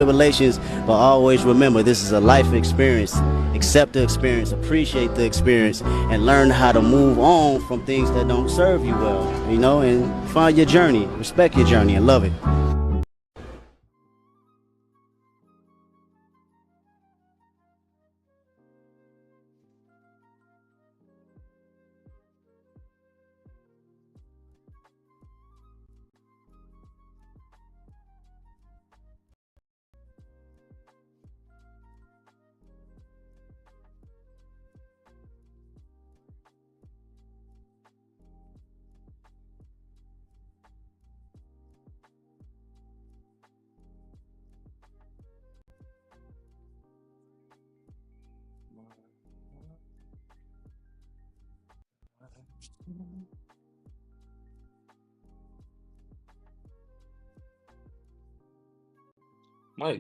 tribulations, but always remember this is a life experience. Accept the experience, appreciate the experience, and learn how to move on from things that don't serve you well, and find your journey, respect your journey, and love it.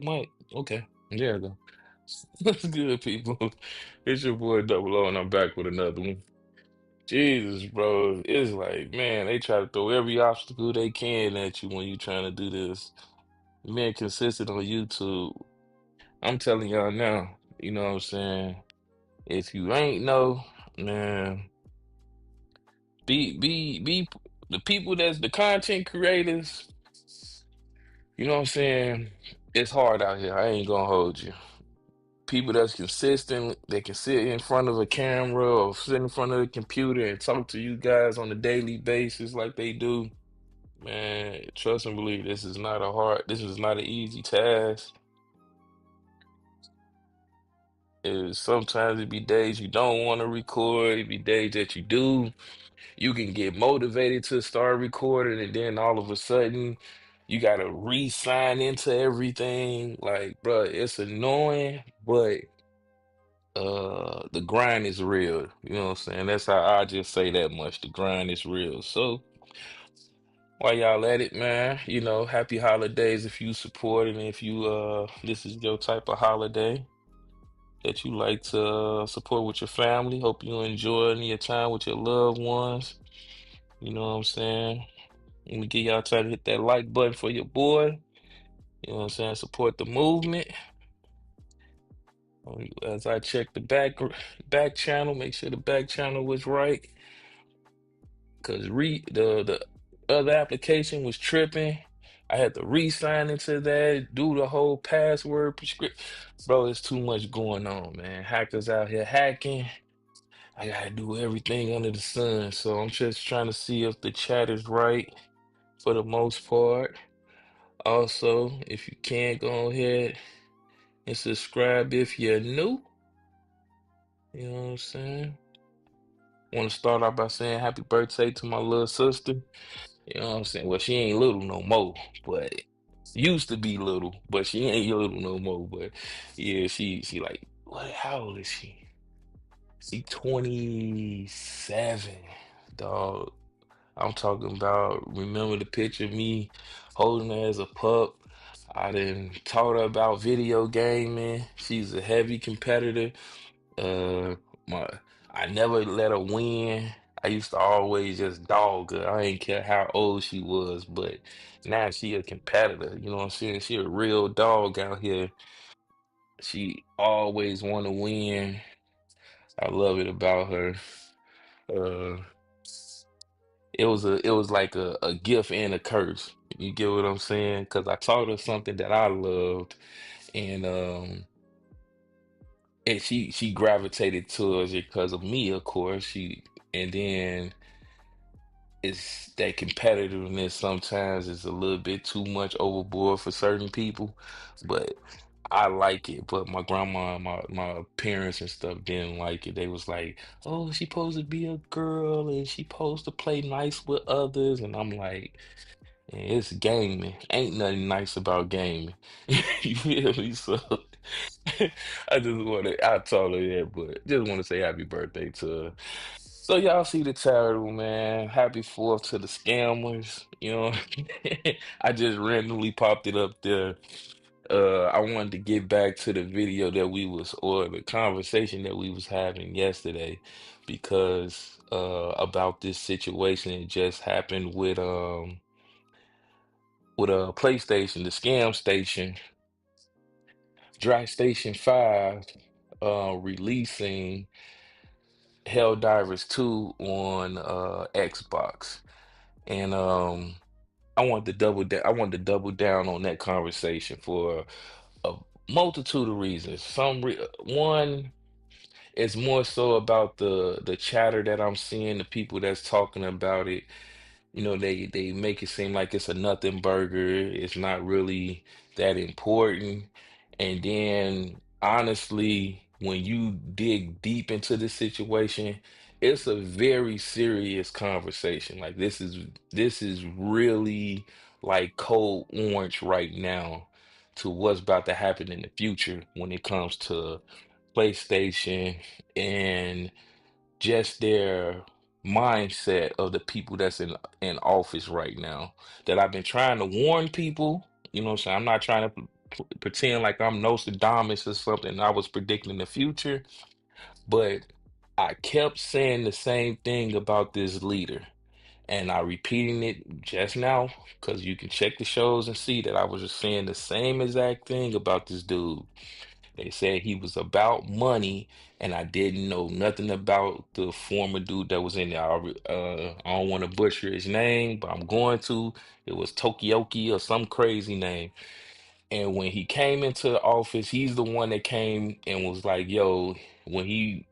Mike. Okay, there we go. What's good, people? It's your boy Double O, and I'm back with another one. Jesus, bro, it's like, man, they try to throw every obstacle they can at you when you trying to do this. Being consistent on YouTube, I'm telling y'all now, you know what I'm saying? If you ain't know, man, be the people that's the content creators, you know what I'm saying? It's hard out here. I ain't gonna hold you. People that's consistent, they can sit in front of a camera or sit in front of a computer and talk to you guys on a daily basis like they do. Man, trust and believe this is not an easy task. Sometimes it be days you don't want to record, it be days that you do. You can get motivated to start recording, and then all of a sudden you gotta re-sign into everything. Like, bruh, it's annoying, but the grind is real. You know what I'm saying? That's how I just say that much. The grind is real. So while y'all at it, man, happy holidays if you support and if you this is your type of holiday that you like to support with your family. Hope you enjoying your time with your loved ones. You know what I'm saying? Let me get y'all time to hit that like button for your boy. You know what I'm saying? Support the movement. As I check the back channel, make sure the back channel was right. Cause the other application was tripping. I had to re-sign into that, do the whole password prescript. Bro, it's too much going on, man. Hackers out here hacking. I gotta do everything under the sun. So I'm just trying to see if the chat is right for the most part. Also, if you can go ahead and subscribe if you're new. You know what I'm saying? Want to start off by saying happy birthday to my little sister. You know what I'm saying? Well, she ain't little no more, but used to be little, but she ain't little no more. But yeah, she like what? How old is she? She 27, dog. I'm talking about. Remember the picture of me holding her as a pup? I done taught her about video gaming. She's a heavy competitor. Uh, my I never let her win. I used to always just dog her. I ain't care how old she was, but now she a competitor. You know what I'm saying? She a real dog out here. She always want to win. I love it about her. Uh, it was like a gift and a curse. You get what I'm saying? Because I taught her something that I loved, and she gravitated towards it because of me, of course. And then it's that competitiveness sometimes is a little bit too much overboard for certain people, but I like it. But my grandma and my parents and stuff didn't like it. They was like, "Oh, she supposed to be a girl and she supposed to play nice with others," and I'm like. Yeah, it's gaming. Ain't nothing nice about gaming. You feel me? So I told her that, but just want to say happy birthday to her. So y'all see the title, man. Happy 4th to the scammers. You know, I just randomly popped it up there. I wanted to get back to the video that or the conversation that we was having yesterday, because about this situation that just happened with PlayStation, the scam station. Dry Station 5 releasing Helldivers 2 on Xbox. And I wanted to double down on that conversation for a multitude of reasons. One is more so about the chatter that I'm seeing, the people that's talking about it. You know, they make it seem like it's a nothing burger. It's not really that important. And then honestly, when you dig deep into the situation, it's a very serious conversation. Like this is really like cold orange right now to what's about to happen in the future when it comes to PlayStation and just their mindset of the people that's in office right now. That I've been trying to warn people, you know what I'm saying? I'm not trying to pretend like I'm Nostradamus or something. I was predicting the future, but I kept saying the same thing about this leader. And I repeating it just now because you can check the shows and see that I was just saying the same exact thing about this dude. They said he was about money, and I didn't know nothing about the former dude that was in there. I don't want to butcher his name, but I'm going to. It was Tokioki or some crazy name. And when he came into the office, he's the one that came and was like, yo, when he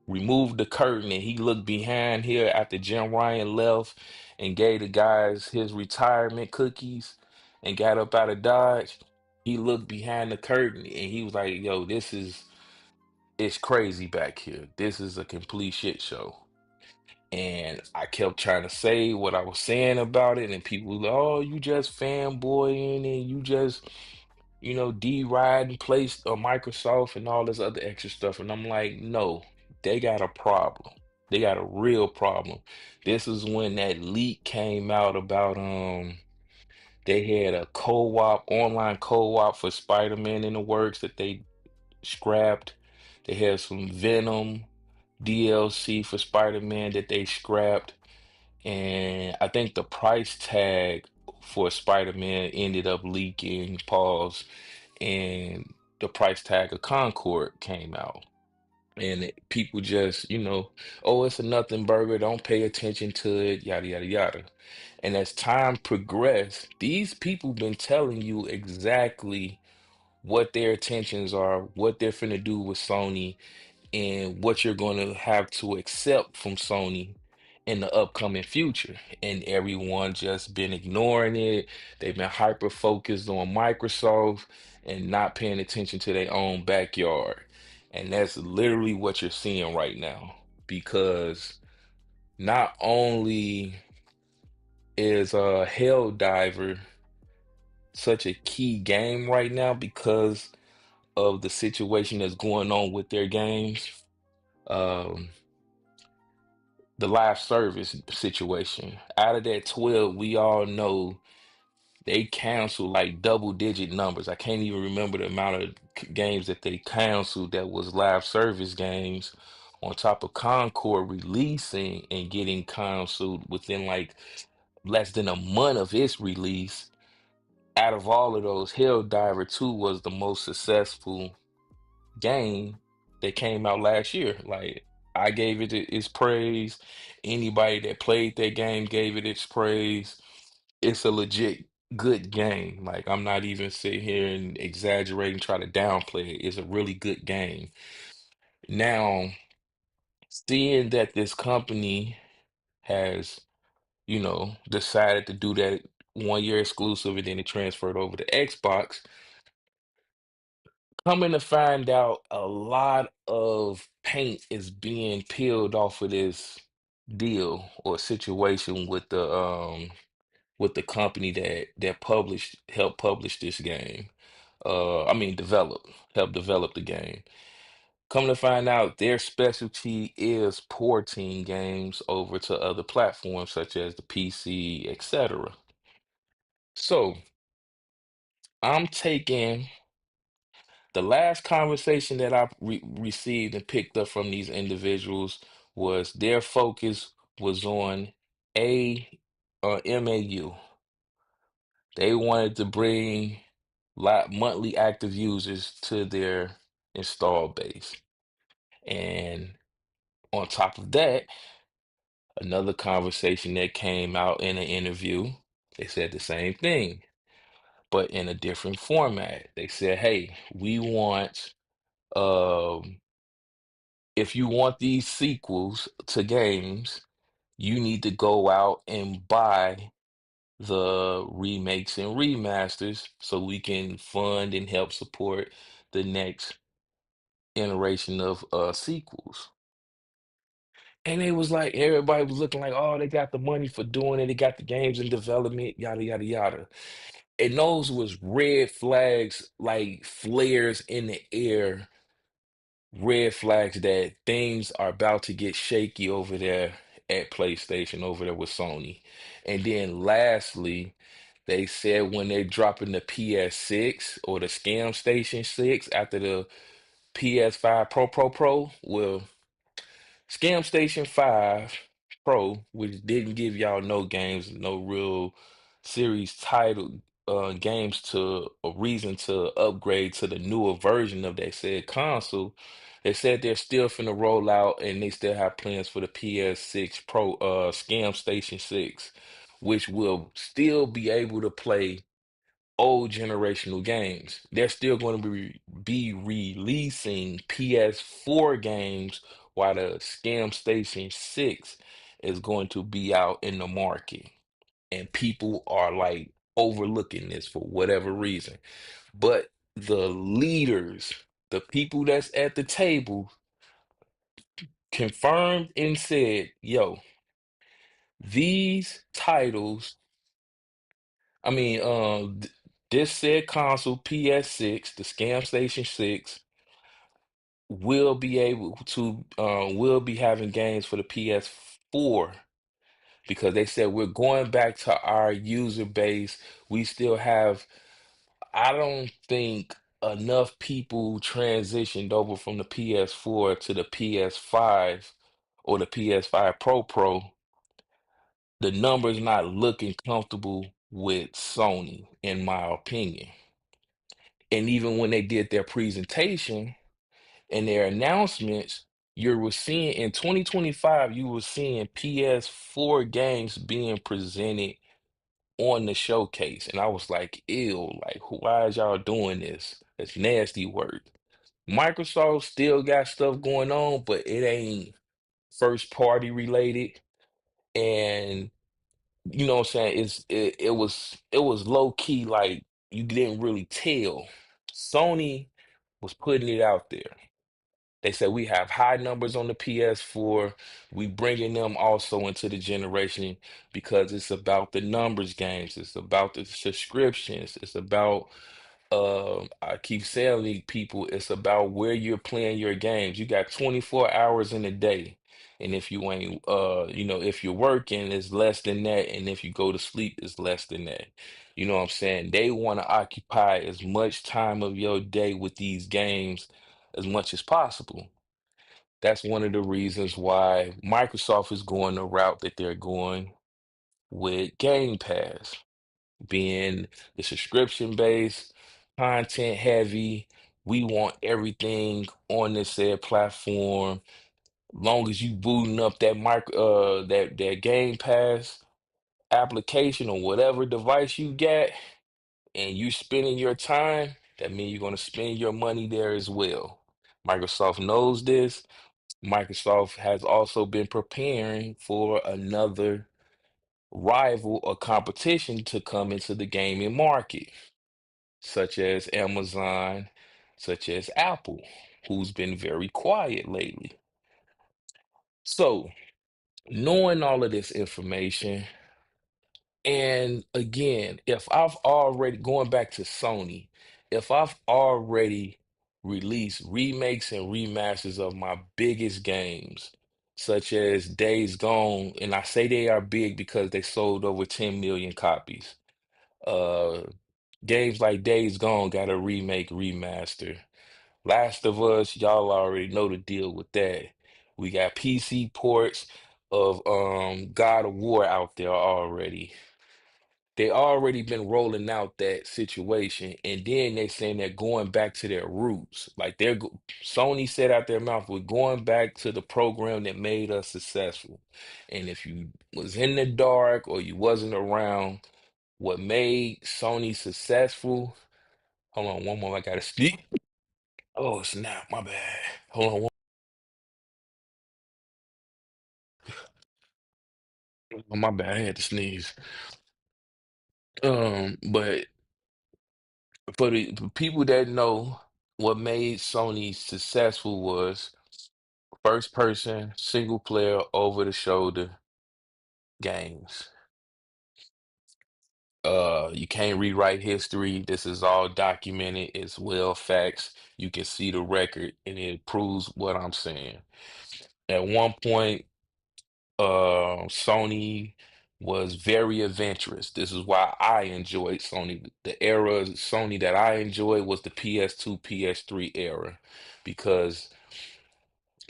removed the curtain and he looked behind here after Jim Ryan left and gave the guys his retirement cookies and got up out of Dodge, he looked behind the curtain and he was like, yo, it's crazy back here. This is a complete shit show. And I kept trying to say what I was saying about it, and people were like, oh, you just fanboying and you just D-Ride placed Microsoft and all this other extra stuff. And I'm like, no, they got a problem. They got a real problem. This is when that leak came out about they had a online co-op for Spider-Man in the works that they scrapped. They had some Venom DLC for Spider-Man that they scrapped. And I think the price tag for Spider-Man ended up leaking, pause, and the price tag of Concord came out. And people just, oh, it's a nothing burger, don't pay attention to it, yada, yada, yada. And as time progressed, these people been telling you exactly what their intentions are, what they're finna do with Sony, and what you're going to have to accept from Sony in the upcoming future. And everyone just been ignoring it. They've been hyper focused on Microsoft and not paying attention to their own backyard. And that's literally what you're seeing right now. Because not only is Helldiver such a key game right now because of the situation that's going on with their games. Um, the live service situation. Out of that 12, we all know they canceled like double digit numbers. I can't even remember the amount of games that they canceled that was live service games on top of Concord releasing and getting canceled within like less than a month of its release. Out of all of those, Helldiver 2 was the most successful game that came out last year. Like I gave it its praise. Anybody that played that game gave it its praise. It's a legit good game. Like I'm not even sitting here and exaggerating, try to downplay it. It's a really good game. Now, seeing that this company has, decided to do that 1 year exclusive and then it transferred over to Xbox, coming to find out a lot of paint is being peeled off of this deal or situation with the company that helped publish this game. I mean helped develop the game. Come to find out their specialty is porting games over to other platforms such as the PC, etc. So I'm taking the last conversation that I received and picked up from these individuals was their focus was on a MAU. They wanted to bring monthly active users to their install base. And on top of that, another conversation that came out in an interview, they said the same thing, but in a different format. They said, hey, we want, um, if you want these sequels to games, you need to go out and buy the remakes and remasters so we can fund and help support the next iteration of sequels. And it was like everybody was looking like, oh, they got the money for doing it, they got the games in development, yada yada yada. And those was red flags, like flares in the air, red flags that things are about to get shaky over there at PlayStation, over there with Sony. And then lastly, they said when they're dropping the PS6 or the Scam Station 6 after the PS5 Pro, well, Scam Station 5 Pro, which didn't give y'all no games, no real series title games to a reason to upgrade to the newer version of that said console. They said they're still finna roll out and they still have plans for the PS6 Pro Scam Station 6, which will still be able to play old generational games. They're still going to be releasing PS4 games while the Scam Station 6 is going to be out in the market. And people are like overlooking this for whatever reason. But the leaders, the people that's at the table, confirmed and said, yo, these titles, I mean, this said console PS6, the Scam Station 6, will be having games for the PS4 because they said we're going back to our user base. We still have, I don't think enough people transitioned over from the PS4 to the PS5 or the PS5 Pro. The numbers not looking comfortable with Sony, in my opinion. And even when they did their presentation and their announcements, you were seeing in 2025, you were seeing PS4 games being presented on the showcase. And I was like, ew, like, why is y'all doing this? It's nasty work. Microsoft still got stuff going on, but it ain't first party related. And you know what I'm saying? It was low key, like you didn't really tell. Sony was putting it out there. They said we have high numbers on the PS4. We bringing them also into the generation because it's about the numbers games. It's about the subscriptions. It's about I keep telling people it's about where you're playing your games. You got 24 hours in a day. And if you ain't if you're working, it's less than that. And if you go to sleep, it's less than that. You know what I'm saying? They want to occupy as much time of your day with these games as much as possible. That's one of the reasons why Microsoft is going the route that they're going with Game Pass, being the subscription based, content heavy. We want everything on this said platform. Long as you booting up that Game Pass application on whatever device you got and you spending your time, that means you're going to spend your money there as well. Microsoft knows this. Microsoft has also been preparing for another rival or competition to come into the gaming market, such as Amazon, such as Apple, who's been very quiet lately. So, knowing all of this information, and again, if I've already, going back to Sony, if I've already released remakes and remasters of my biggest games, such as Days Gone, and I say they are big because they sold over 10 million copies. Uh, Games like Days Gone got a remake, remaster. Last of Us, y'all already know the deal with that. We got PC ports of God of War out there already. they already been rolling out that situation, and then they saying they're going back to their roots. Like Sony said out their mouth, we're going back to the program that made us successful. And if you was in the dark or you wasn't around what made Sony successful, hold on one more, I gotta speak. Oh snap, my bad. Hold on my bad, I had to sneeze. But for the people that know, what made Sony successful was first person, single player, over the shoulder games. You can't rewrite history. This is all documented. It's well facts. You can see the record, and it proves what I'm saying. At one point, Sony was very adventurous. This is why I enjoyed Sony. The era of Sony that I enjoyed was the PS2, PS3 era, because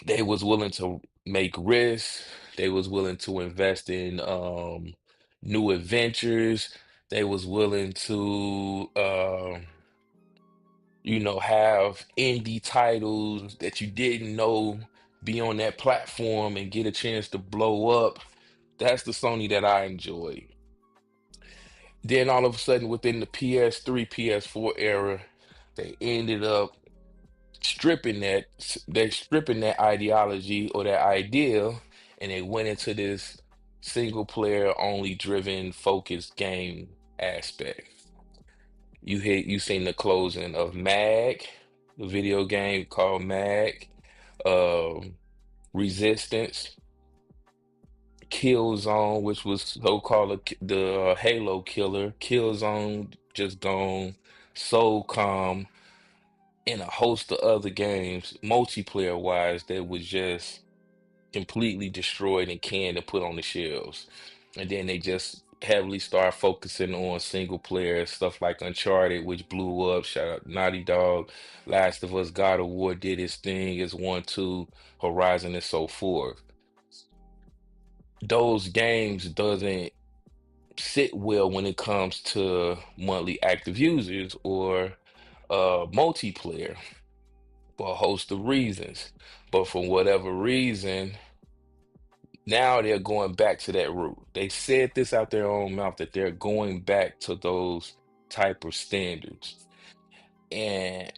they was willing to make risks. They was willing to invest in new adventures. They was willing to have indie titles that you didn't know be on that platform and get a chance to blow up. That's the Sony that I enjoyed. Then all of a sudden, within the PS3, PS4 era, they ended up stripping that ideology or that ideal, and they went into this single player only driven focused game aspect. You seen the closing of Mag, the video game called Mag, um, Resistance, Killzone, which was so-called the Halo killer, Killzone just gone, Soulcom, and a host of other games, multiplayer wise, that was just completely destroyed and canned and put on the shelves. And then they just heavily start focusing on single player stuff like Uncharted, which blew up. Shout out Naughty Dog, Last of Us, God of War did its thing as one, two, Horizon, and so forth. Those games doesn't sit well when it comes to monthly active users or multiplayer for a host of reasons. But for whatever reason, now they're going back to that route. They said this out their own mouth that they're going back to those type of standards. And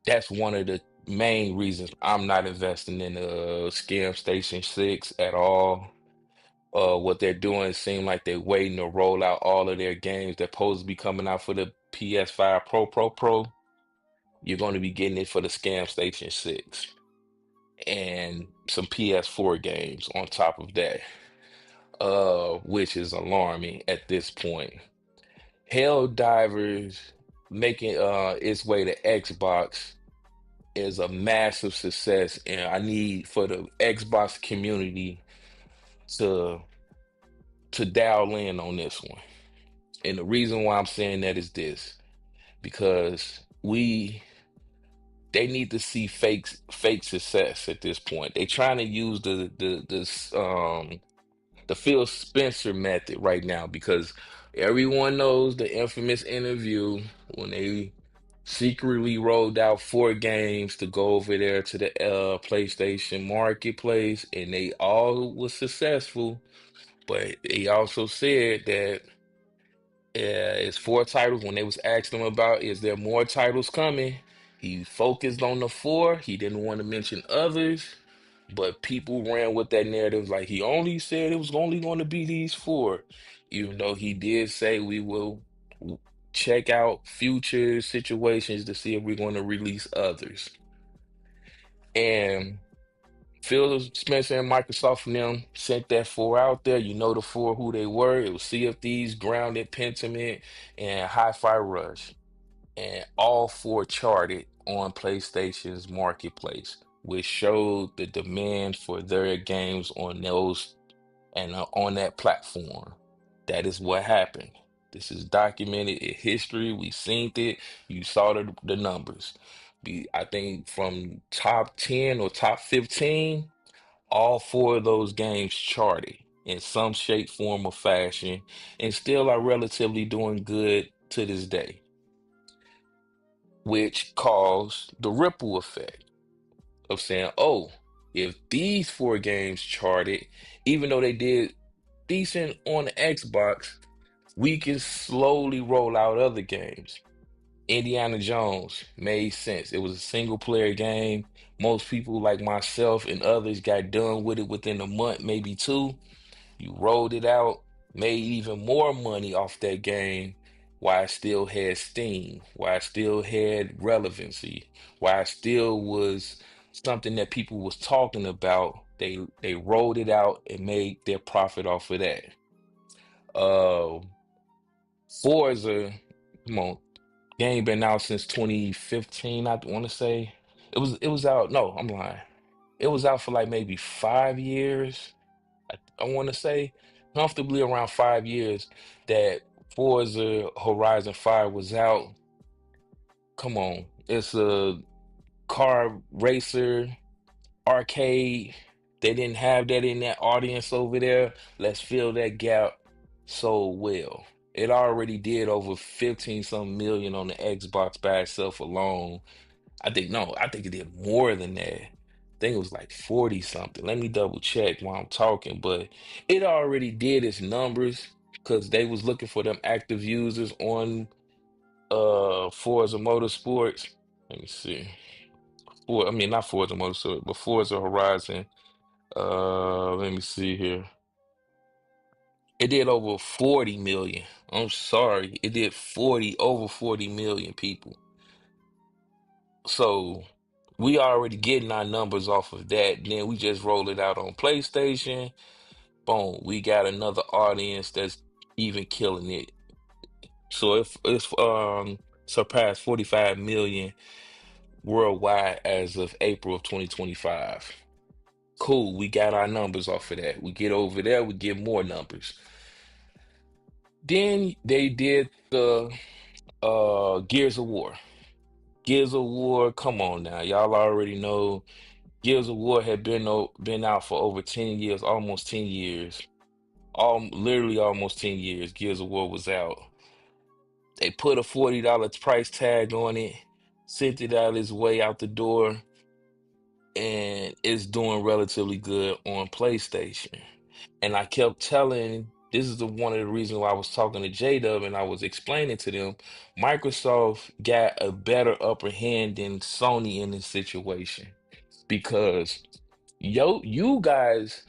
that's one of the main reasons I'm not investing in Scam Station 6 at all. What they're doing seem like they're waiting to roll out all of their games that supposed to be coming out for the PS5 Pro. You're going to be getting it for the Scam Station 6 and some PS4 games on top of that, which is alarming at this point. Helldivers making its way to Xbox is a massive success, and I need for the Xbox community to dial in on this one. And the reason why I'm saying that is this, because they need to see fake success at this point. They trying to use the Phil Spencer method right now, because everyone knows the infamous interview when they secretly rolled out 4 games to go over there to the PlayStation Marketplace, and they all was successful. But they also said that it's 4 titles. When they was asking him about, is there more titles coming? He focused on the 4. He didn't want to mention others. But people ran with that narrative like he only said it was only going to be these 4, even though he did say we will check out future situations to see if we're going to release others. And Phil Spencer and Microsoft and them sent that 4 out there. You know the 4 who they were. It was Sea of Thieves, Grounded, Pentiment, and Hi-Fi Rush. And all 4 charted on PlayStation's marketplace, which showed the demand for their games on those and on that platform. That is what happened. This is documented in history. We seen it. You saw the numbers. I think from top 10 or top 15, all 4 of those games charted in some shape, form, or fashion, and still are relatively doing good to this day, which caused the ripple effect of saying, oh, if these four games charted, even though they did decent on the Xbox, we can slowly roll out other games. Indiana Jones made sense. It was a single player game. Most people, like myself and others, got done with it within a month, maybe two. You rolled it out, made even more money off that game while it still had steam, while it still had relevancy, while it still was something that people was talking about. They rolled it out and made their profit off of that. Uh, Forza, come on, game been out since 2015, I want to say. It was out, no, I'm lying. It was out for like maybe 5 years. I want to say comfortably around 5 years that Forza Horizon 5 was out. Come on, it's a car racer arcade. They didn't have that in that audience over there. Let's fill that gap so well. It already did over 15 some million on the Xbox by itself alone. I think no, I think it did more than that. I think it was like 40 something. Let me double check while I'm talking, but it already did its numbers because they was looking for them active users on Forza Motorsports. Let me see. I mean not Forza Motorsports, but Forza Horizon. Let me see here. It did over 40 million. I'm sorry. It did over 40 million people. So we already getting our numbers off of that. Then we just roll it out on PlayStation. Boom, we got another audience that's even killing it. So if it's surpassed 45 million worldwide as of April of 2025. Cool, we got our numbers off of that. We get over there, we get more numbers. Then they did the Gears of War. Gears of War, come on now. Y'all already know Gears of War had been out for over 10 years, almost 10 years. Literally almost 10 years. Gears of War was out. They put a $40 price tag on it, sent it out its way out the door, and it's doing relatively good on PlayStation. And I kept telling, this is one of the reasons why I was talking to J-Dub and I was explaining to them, Microsoft got a better upper hand than Sony in this situation because you guys,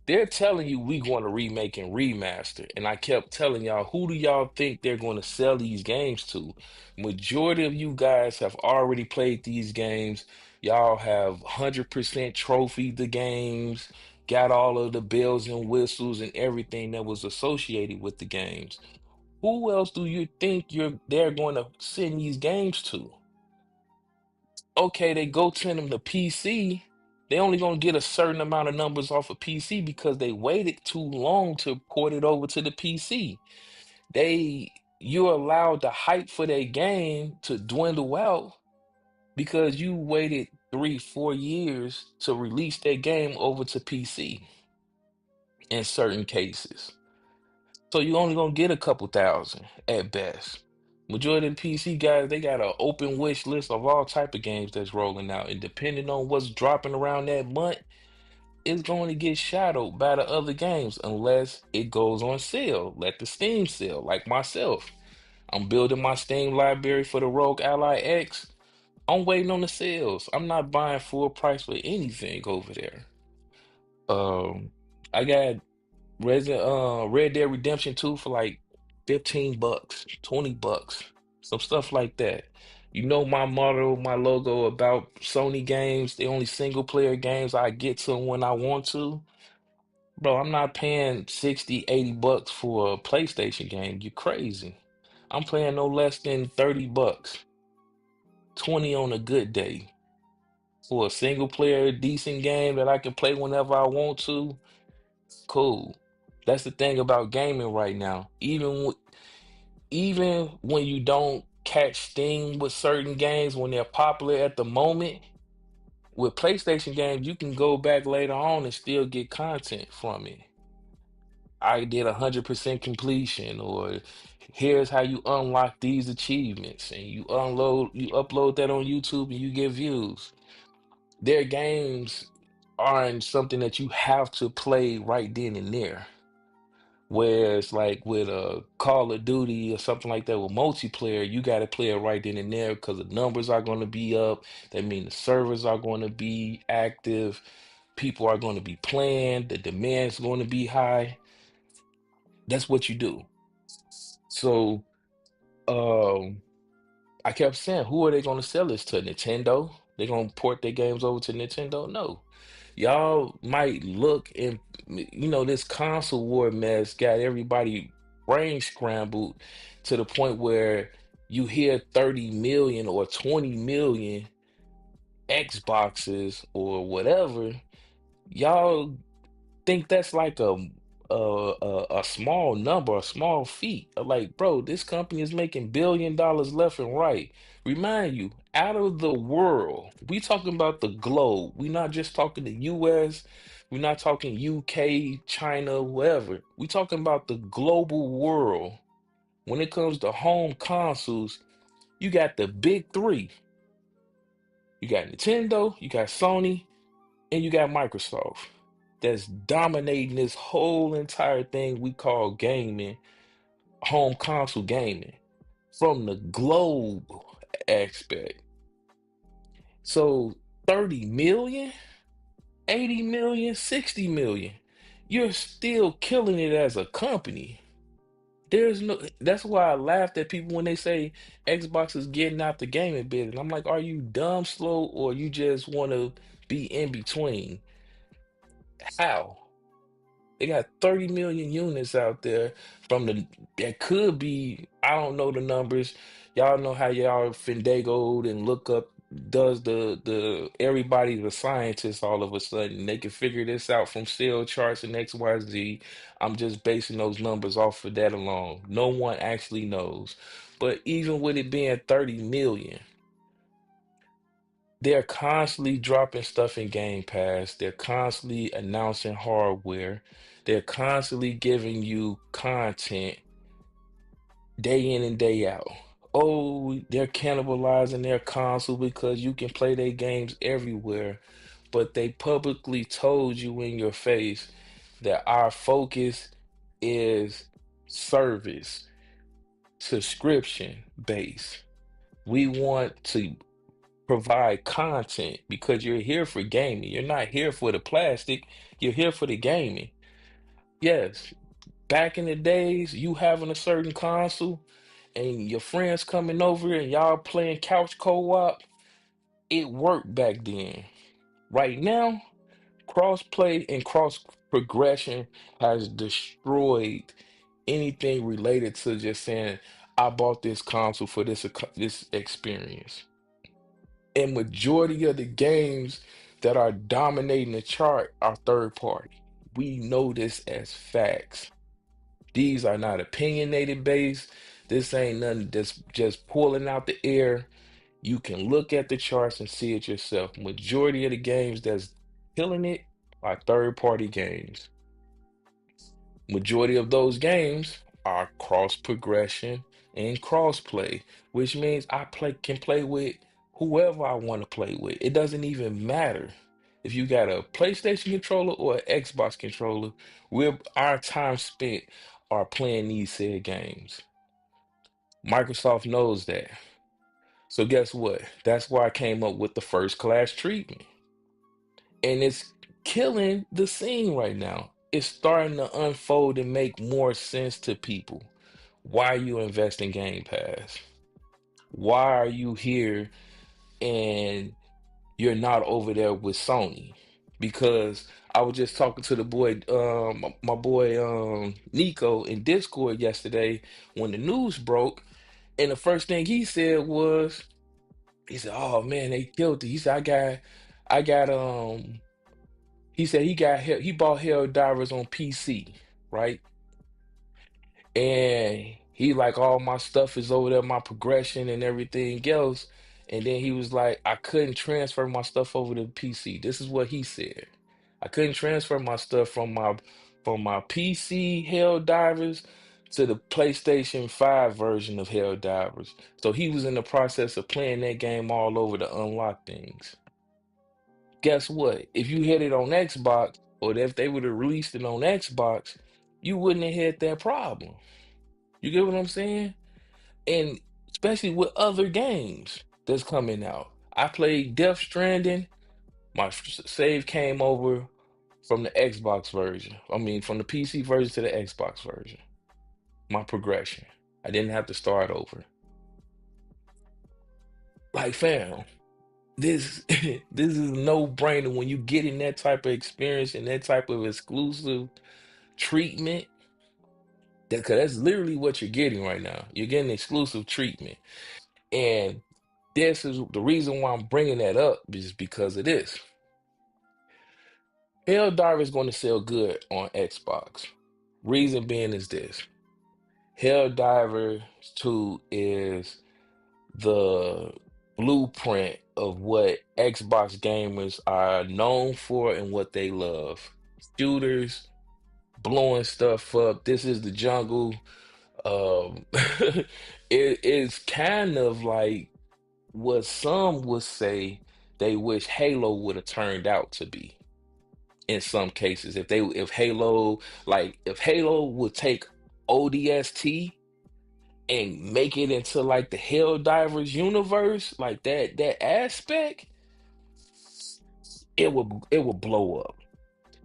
they're telling you we going to remake and remaster. And I kept telling y'all, who do y'all think they're going to sell these games to? Majority of you guys have already played these games. Y'all have 100% trophied the games, got all of the bells and whistles and everything that was associated with the games. Who else do you think they're going to send these games to? Okay, they go to them to PC, they only gonna get a certain amount of numbers off of PC because they waited too long to port it over to the PC. You're allowed the hype for their game to dwindle out because you waited 3, 4 years to release that game over to PC in certain cases. So you only gonna get a couple thousand at best. Majority of the PC guys, they got an open wish list of all type of games that's rolling out, and depending on what's dropping around that month, it's going to get shadowed by the other games unless it goes on sale, like the Steam sale. Like myself, I'm building my Steam library for the Rogue Ally X. I'm waiting on the sales. I'm not buying full price for anything over there. Um, I got Red Dead Redemption 2 for like $15, $20, some stuff like that. You know my motto, my logo about Sony games, the only single player games I get to when I want to. Bro, I'm not paying 60, $80 for a PlayStation game. You crazy. I'm playing no less than $30, 20 on a good day for a single player decent game that I can play whenever I want to. Cool. That's the thing about gaming right now. Even when you don't catch steam with certain games when they're popular at the moment, with PlayStation games, you can go back later on and still get content from it. I did 100% completion, or here's how you unlock these achievements, and you upload that on YouTube and you get views. Their games aren't something that you have to play right then and there. Whereas, like with a Call of Duty or something like that with multiplayer, you got to play it right then and there because the numbers are going to be up. That means the servers are going to be active. People are going to be playing. The demand's going to be high. That's what you do. So, um, I kept saying, who are they going to sell this to? Nintendo? They going to port their games over to Nintendo? No. Y'all might look and this console war mess got everybody brain scrambled to the point where you hear 30 million or 20 million Xboxes or whatever. Y'all think that's like a small number, a small feat. Like, bro, this company is making $1 billion left and right. Remind you, out of the world, we talking about the globe. We not just talking the US, we're not talking UK, China, wherever. We talking about the global world. When it comes to home consoles, you got the big three. You got Nintendo, you got Sony, and you got Microsoft that's dominating this whole entire thing we call gaming, home console gaming, from the globe aspect. So 30 million, 80 million, 60 million, you're still killing it as a company. That's why I laughed at people when they say Xbox is getting out the gaming business. I'm like, are you dumb slow or you just want to be in between? How? They got 30 million units out there from that could be, I don't know the numbers. Y'all know how y'all findagoed and look up, does everybody, the scientists all of a sudden, they can figure this out from cell charts and XYZ. I'm just basing those numbers off of that alone. No one actually knows. But even with it being 30 million, they're constantly dropping stuff in Game Pass. They're constantly announcing hardware. They're constantly giving you content day in and day out. Oh, they're cannibalizing their console because you can play their games everywhere. But they publicly told you in your face that our focus is service, subscription based. We want to provide content because you're here for gaming. You're not here for the plastic, you're here for the gaming. Yes, back in the days, you having a certain console and your friends coming over and y'all playing couch co-op, it worked back then. Right now, cross play and cross progression has destroyed anything related to just saying, I bought this console for this experience. And majority of the games that are dominating the chart are third party. We know this as facts. These are not opinionated based. This ain't nothing that's just pulling out the air. You can look at the charts and see it yourself. Majority of the games that's killing it are third party games. Majority of those games are cross progression and cross play, which means can play with whoever I want to play with. It doesn't even matter if you got a PlayStation controller or an Xbox controller. Our time spent are playing these said games. Microsoft knows that. So guess what? That's why I came up with the first class treatment. And it's killing the scene right now. It's starting to unfold and make more sense to people. Why you invest in Game Pass? Why are you here and you're not over there with Sony? Because I was just talking to the boy, my boy Nico in Discord yesterday when the news broke, and the first thing he said was, he said, "Oh man, they killed it." He said, I got he said he bought Hell Divers on PC, right? And he like all my stuff is over there, my progression and everything else. And then he was like, I couldn't transfer my stuff over to PC. This is what he said. I couldn't transfer my stuff from my from my PC Helldivers to the PlayStation 5 version of Helldivers. So he was in the process of playing that game all over to unlock things. Guess what? If you hit it on Xbox, or if they would have released it on Xbox, you wouldn't have had that problem. You get what I'm saying? And especially with other games that's coming out. I played Death Stranding. My save came over from the Xbox version. I mean, from the PC version to the Xbox version. My progression. I didn't have to start over. Like, fam, this this is a no-brainer when you get in that type of experience and that type of exclusive treatment. Because that's literally what you're getting right now. You're getting exclusive treatment. And this is the reason why I'm bringing that up is because of this. Helldiver is going to sell good on Xbox. Reason being is this. Helldiver 2 is the blueprint of what Xbox gamers are known for and what they love. Shooters, blowing stuff up. This is the jungle. It is kind of like what some would say they wish Halo would have turned out to be in some cases. If Halo would take ODST and make it into like the Helldivers universe, like that aspect, it would blow up.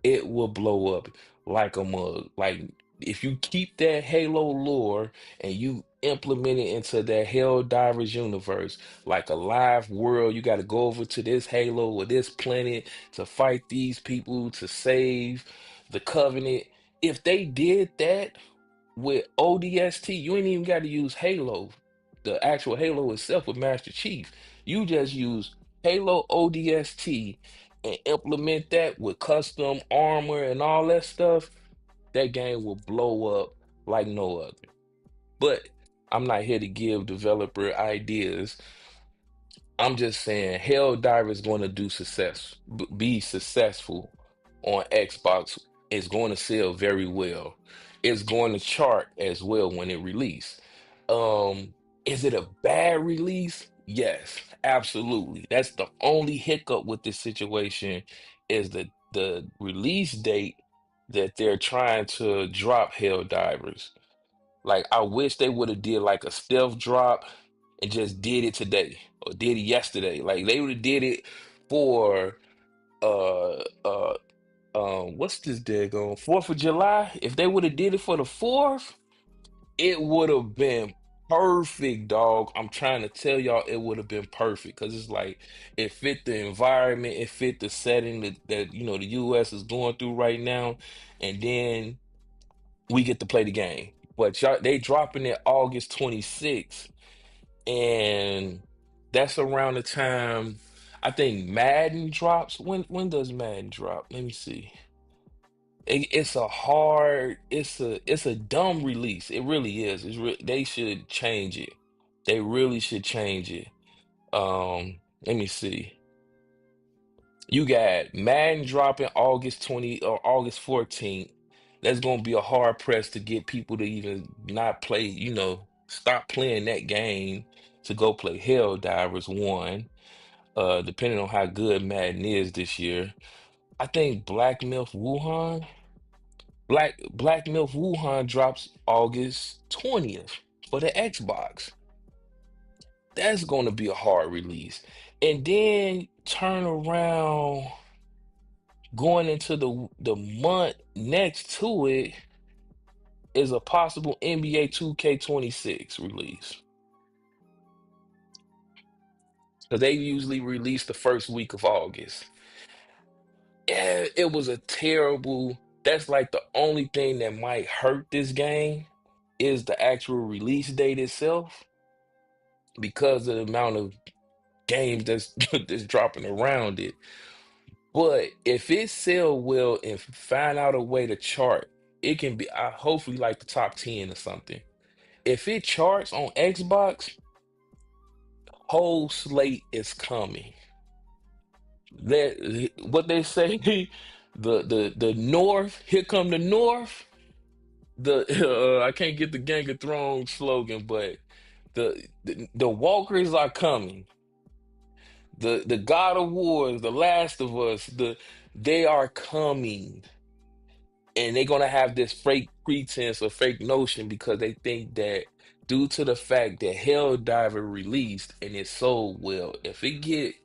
It will blow up like a mug. Like if you keep that Halo lore and you implement it into that Helldivers universe, like a live world, you got to go over to this Halo or this planet to fight these people to save the Covenant. If they did that with ODST, you ain't even got to use Halo, the actual Halo itself with Master Chief. You just use Halo ODST and implement that with custom armor and all that stuff. That game will blow up like no other. But I'm not here to give developer ideas. I'm just saying Helldiver is going to be successful on Xbox. It's going to sell very well. It's going to chart as well when it release. Is it a bad release? Yes, absolutely. That's the only hiccup with this situation is the release date that they're trying to drop Helldivers. Like I wish they would have did like a stealth drop and just did it today or did it yesterday. Like they would have did it for uh uh what's this day on 4th of July? If they would have did it for the 4th, it would have been perfect, dog. I'm trying to tell y'all it would have been perfect because it's like it fit the environment, it fit the setting that the US is going through right now, and then we get to play the game. But y'all, they dropping it August 26th, and that's around the time I think Madden drops. When does Madden drop? Let me see. It's a dumb release. It really is. They should change it. They really should change it. Let me see. You got Madden dropping August 20 or August 14th. That's gonna be a hard press to get people to even not play, stop playing that game to go play Helldivers 1. Depending on how good Madden is this year. I think Black Milk Wuhan drops August 20th for the Xbox. That's gonna be a hard release. And then turn around going into the month next to it is a possible NBA 2K26 release. Because they usually release the first week of August. Yeah, it was a terrible. That's like the only thing that might hurt this game is the actual release date itself because of the amount of games that's that's dropping around it. But if it sell well and find out a way to chart, it can be hopefully like the top 10 or something. If it charts on Xbox, whole slate is coming. That what they say, The North, here come the North. The I can't get the Gang of Thrones slogan, but the walkers are coming. The God of Wars, the Last of Us, they are coming. And they're gonna have this fake pretense or fake notion because they think that due to the fact that Helldiver released and it sold well, if it get,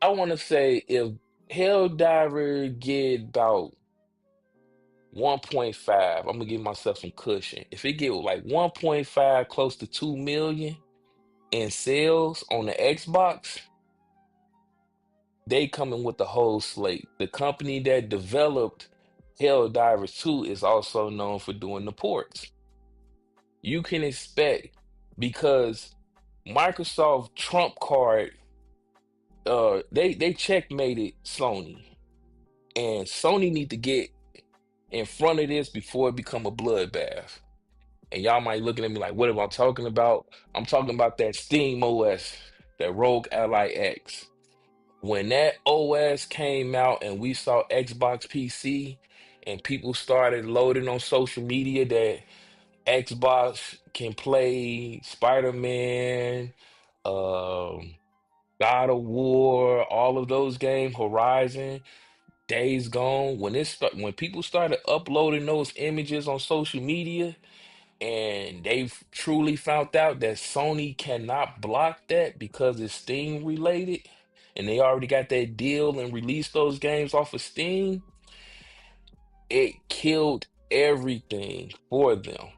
I want to say if Helldiver get about 1.5, I'm gonna give myself some cushion. If it get like 1.5, close to 2 million in sales on the Xbox, they coming with the whole slate. The company that developed Helldivers 2 is also known for doing the ports. You can expect, because Microsoft trump card, they checkmated Sony, and Sony need to get in front of this before it become a bloodbath. And y'all might looking at me like, what am I talking about? I'm talking about that Steam OS, that Rogue Ally X. When that OS came out and we saw Xbox PC and people started loading on social media that Xbox can play Spider-Man, um, God of War, all of those games, Horizon, Days Gone. When people started uploading those images on social media, and they've truly found out that Sony cannot block that because it's Steam related, and they already got that deal and released those games off of Steam, it killed everything for them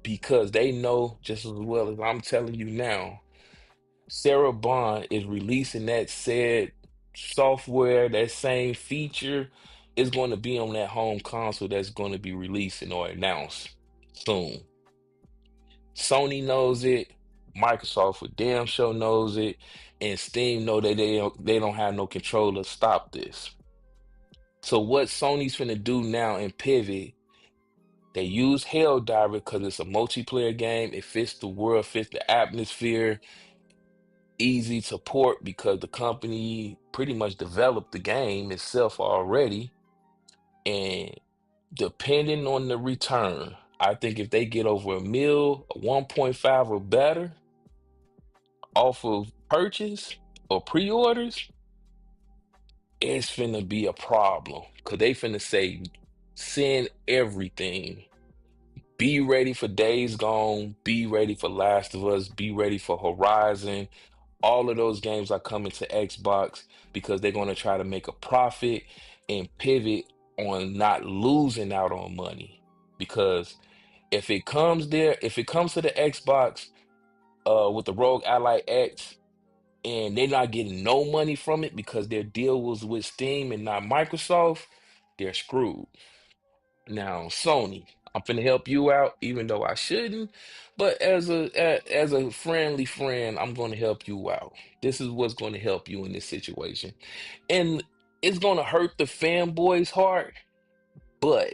because they know just as well as I'm telling you now, Sarah Bond is releasing that said software, that same feature is going to be on that home console that's going to be releasing or announced soon. Sony knows it, Microsoft for damn sure knows it, and Steam know that they don't have no control to stop this. So what Sony's finna do now and pivot, they use Helldiver because it's a multiplayer game. It fits the world, fits the atmosphere, easy to port because the company pretty much developed the game itself already. And depending on the return, I think if they get over a mil, 1.5 or better off of purchase or pre-orders, it's finna be a problem. Cause they finna say, send everything. Be ready for Days Gone, be ready for Last of Us, be ready for Horizon. All of those games are coming to Xbox because they're going to try to make a profit and pivot on not losing out on money. Because if it comes to the Xbox with the Rogue Ally X and they're not getting no money from it because their deal was with Steam and not Microsoft, they're screwed. Now, Sony, I'm finna help you out, even though I shouldn't. But as a friendly friend, I'm gonna help you out. This is what's gonna help you in this situation, and it's gonna hurt the fanboy's heart. But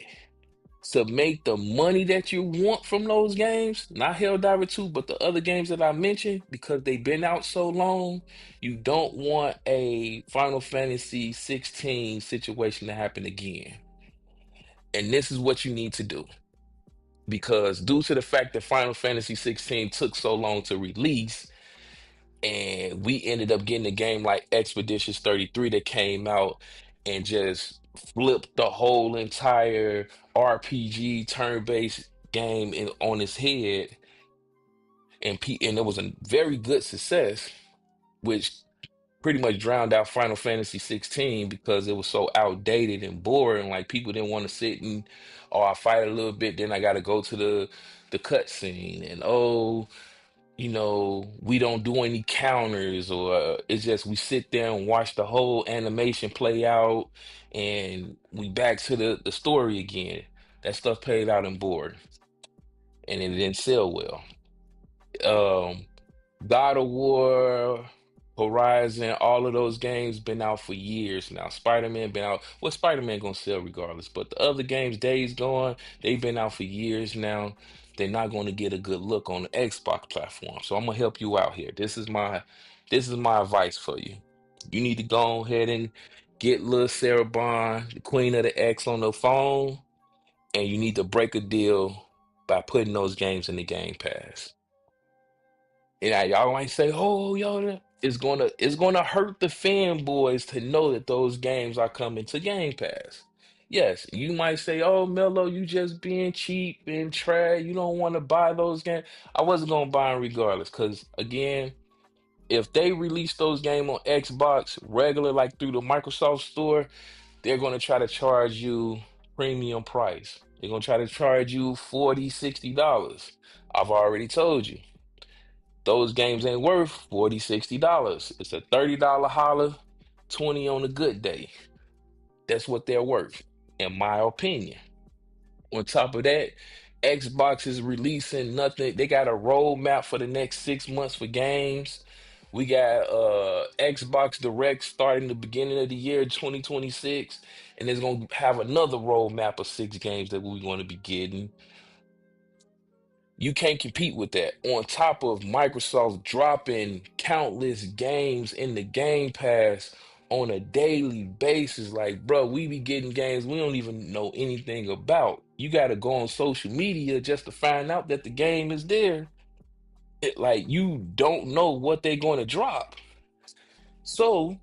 to make the money that you want from those games, not Helldiver 2, but the other games that I mentioned, because they've been out so long, you don't want a Final Fantasy 16 situation to happen again. And this is what you need to do. Because due to the fact that Final Fantasy 16 took so long to release, and we ended up getting a game like Expeditions 33 that came out and just flipped the whole entire RPG turn-based game on its head, and it was a very good success, which pretty much drowned out Final Fantasy 16 because it was so outdated and boring. Like people didn't want to sit and, oh, I fight a little bit, then I got to go to the cutscene, and oh, we don't do any counters, or it's just we sit there and watch the whole animation play out, and we back to the story again. That stuff played out and bored, and it didn't sell well. Um, God of War, Horizon, all of those games been out for years now. Spider-Man been out. Well, Spider-Man gonna sell regardless, but the other games, Days Gone, they've been out for years now. They're not going to get a good look on the Xbox platform. So I'm gonna help you out here. This is my advice for you. You need to go ahead and get little Sarah Bond, the queen of the X, on the phone, and you need to break a deal by putting those games in the Game Pass. And y'all might say, "Oh, yo, it's gonna hurt the fanboys to know that those games are coming to Game Pass." Yes, you might say, "Oh, Melo, you just being cheap and trash. You don't want to buy those games." I wasn't gonna buy them regardless, because again, if they release those games on Xbox regular, like through the Microsoft Store, they're gonna try to charge you premium price. They're gonna try to charge you $40, $60. I've already told you. Those games ain't worth $40, $60. It's a $30 holler, 20 on a good day. That's what they're worth, in my opinion. On top of that, Xbox is releasing nothing. They got a roadmap for the next 6 months for games. We got Xbox Direct starting the beginning of the year 2026, and it's gonna have another roadmap of 6 games that we're gonna be getting. You can't compete with that. On top of Microsoft dropping countless games in the Game Pass on a daily basis. Like, bro, we be getting games we don't even know anything about. You got to go on social media just to find out that the game is there. Like, you don't know what they're going to drop. So,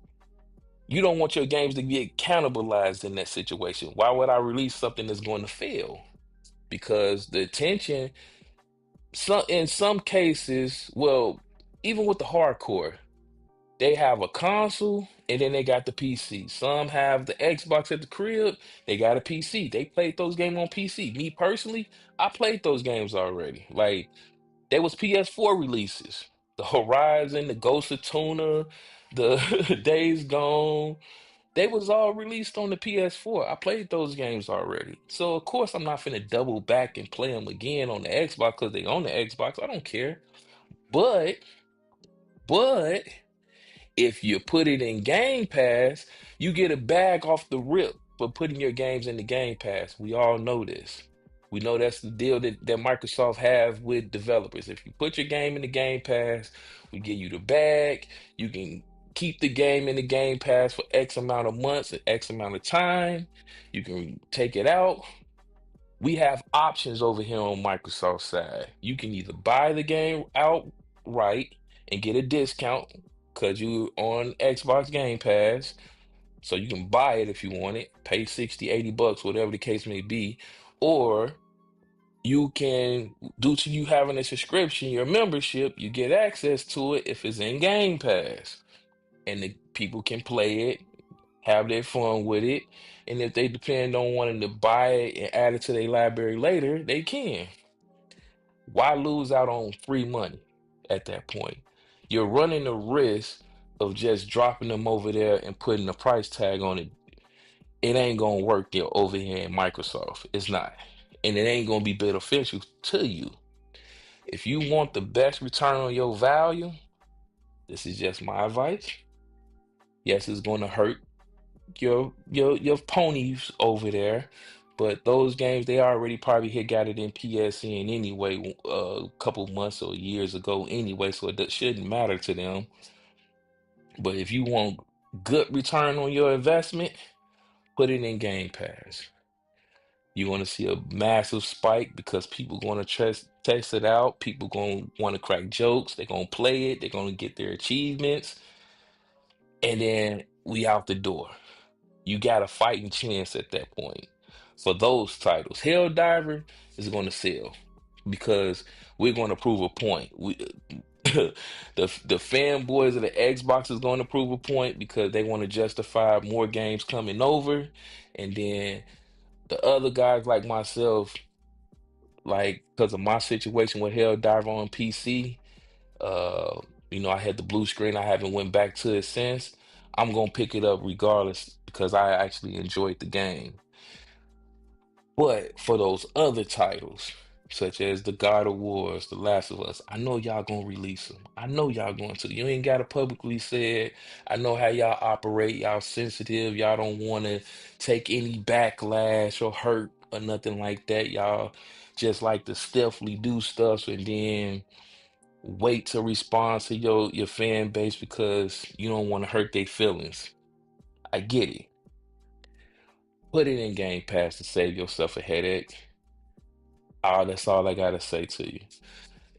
you don't want your games to get cannibalized in that situation. Why would I release something that's going to fail? Because the attention, in some cases, well, even with the hardcore, they have a console and then they got the PC. Some have the Xbox at the crib, they got a PC. They played those games on PC. Me personally, I played those games already. Like, there was PS4 releases. The Horizon, the Ghost of Tuna, the Days Gone. They was all released on the PS4. I played those games already. So of course I'm not finna double back and play them again on the Xbox because they on the Xbox. I don't care. But but if you put it in Game Pass, you get a bag off the rip for putting your games in the Game Pass. We all know this. We know that's the deal that Microsoft has with developers. If you put your game in the Game Pass, we give you the bag. You can keep the game in the Game Pass for X amount of months and X amount of time. You can take it out. We have options over here on Microsoft side. You can either buy the game outright and get a discount because you on Xbox Game Pass. So you can buy it if you want it, pay 60, $80, whatever the case may be. Or you can, due to you having a subscription, your membership, you get access to it if it's in Game Pass. And the people can play it, have their fun with it. And if they depend on wanting to buy it and add it to their library later, they can. Why lose out on free money at that point? You're running the risk of just dropping them over there and putting a price tag on it. It ain't gonna work there over here in Microsoft. It's not. And it ain't gonna be beneficial to you. If you want the best return on your value, this is just my advice. Yes, it's gonna hurt your ponies over there. But those games, they already probably had got it in PSN anyway, a couple months or years ago anyway, so it shouldn't matter to them. But if you want good return on your investment, put it in Game Pass. You're going to see a massive spike because people going to test it out. People going to want to crack jokes. They're going to play it. They're going to get their achievements. And then we out the door. You got a fighting chance at that point for those titles. Helldiver is going to sell because we're going to prove a point. The fanboys of the Xbox is going to prove a point because they want to justify more games coming over, and then the other guys like myself, like because of my situation with Helldiver on PC, uh, I had the blue screen. I haven't went back to it since. I'm gonna pick it up regardless because I actually enjoyed the game. But for those other titles, such as the God of Wars, The Last of Us, I know y'all gonna release them. I know y'all going to. You ain't gotta publicly say it. I know how y'all operate. Y'all sensitive. Y'all don't want to take any backlash or hurt or nothing like that. Y'all just like to stealthily do stuff and then wait to respond to your fan base because you don't want to hurt their feelings. I get it. Put it in Game Pass to save yourself a headache. That's all I gotta say to you.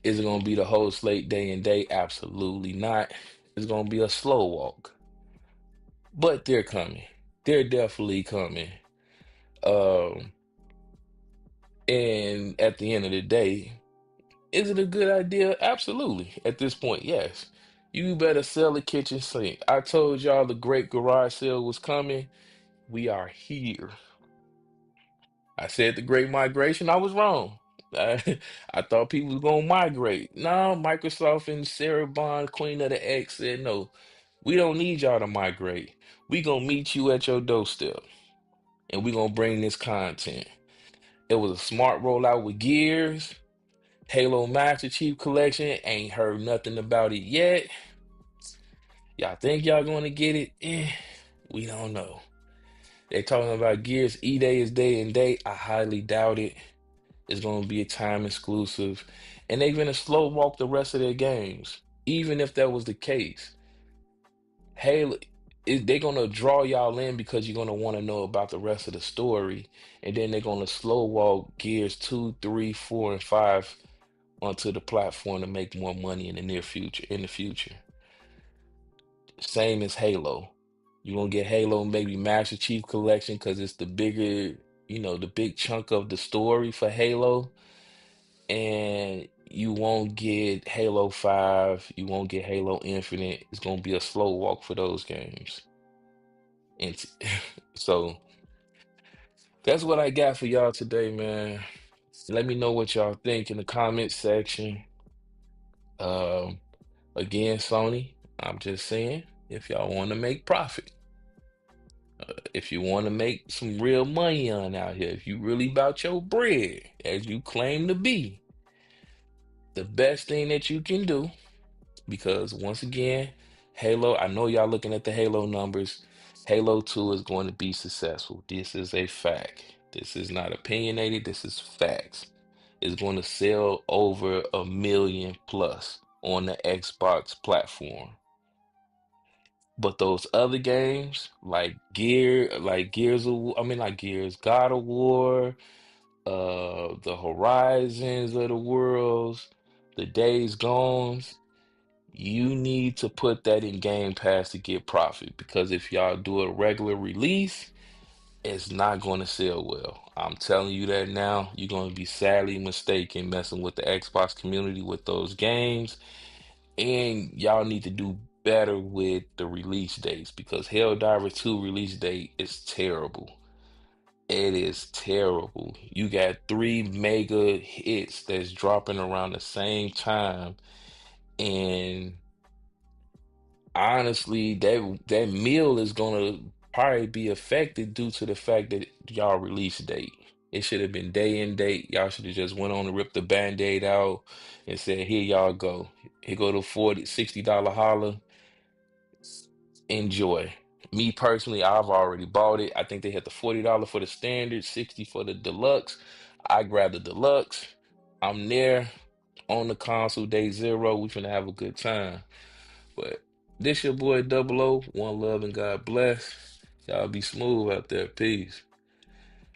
Is it gonna be the whole slate day and day? Absolutely not. It's gonna be a slow walk. But they're coming. They're definitely coming. Um, and at the end of the day, is it a good idea? Absolutely. At this point, yes. You better sell the kitchen sink. I told y'all the great garage sale was coming. We are here. I said the great migration. I was wrong. I thought people was gonna migrate. No, Microsoft and Sarah Bond, Queen of the X, said no. We don't need y'all to migrate. We gonna meet you at your doorstep, and we gonna bring this content. It was a smart rollout with Gears. Halo Master Chief Collection. Ain't heard nothing about it yet. Y'all think y'all gonna get it? We don't know. They talking about Gears E-Day is day and date. I highly doubt it. It's going to be a time exclusive. And they're going to slow walk the rest of their games. Even if that was the case. Halo, they're going to draw y'all in because you're going to want to know about the rest of the story. And then they're going to slow walk Gears 2, 3, 4, and 5 onto the platform to make more money in the near future, in the future. Same as Halo. You're gonna get Halo maybe Master Chief Collection because it's the bigger, the big chunk of the story for Halo. And you won't get Halo 5, you won't get Halo Infinite. It's gonna be a slow walk for those games. And so that's what I got for y'all today, man. Let me know what y'all think in the comment section. Um, Again, Sony, I'm just saying, if y'all want to make profit. If you want to make some real money on out here, if you really about your bread, as you claim to be, the best thing that you can do, because once again, Halo, I know y'all looking at the Halo numbers. Halo 2 is going to be successful. This is a fact. This is not opinionated, this is facts. It's going to sell over 1 million plus on the Xbox platform. But those other games like Gears of, I mean not Gears, God of War, the Horizons of the worlds, the Days Gones, you need to put that in Game Pass to get profit because if y'all do a regular release, it's not going to sell well. I'm telling you that now. You're going to be sadly mistaken messing with the Xbox community with those games. And y'all need to do better with the release dates because Helldivers 2 release date is terrible. It is terrible. You got 3 mega hits that's dropping around the same time. And honestly, that meal is gonna probably be affected due to the fact that y'all release date. It should have been day and date. Y'all should have just went on and ripped the band-aid out and said, here y'all go. Here go the $40, $60 holler. Enjoy. Me personally, I've already bought it. I think they had the $40 for the standard, 60 for the deluxe. I grabbed the deluxe. I'm there on the console day zero. We finna have a good time. But this your boy Double O. One love and God bless. Y'all be smooth out there. Peace.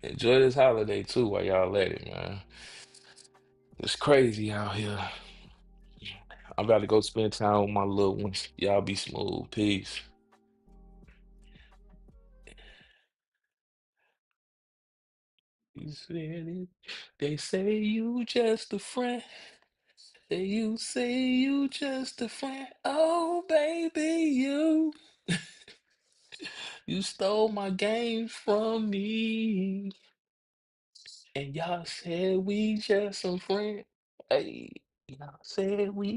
Enjoy this holiday too while y'all at it, man. It's crazy out here. I'm about to go spend time with my little ones. Y'all be smooth. Peace. You said it. They say you just a friend. You say you just a friend. Oh, baby, you stole my games from me. And y'all said we just some friends. Hey, y'all said we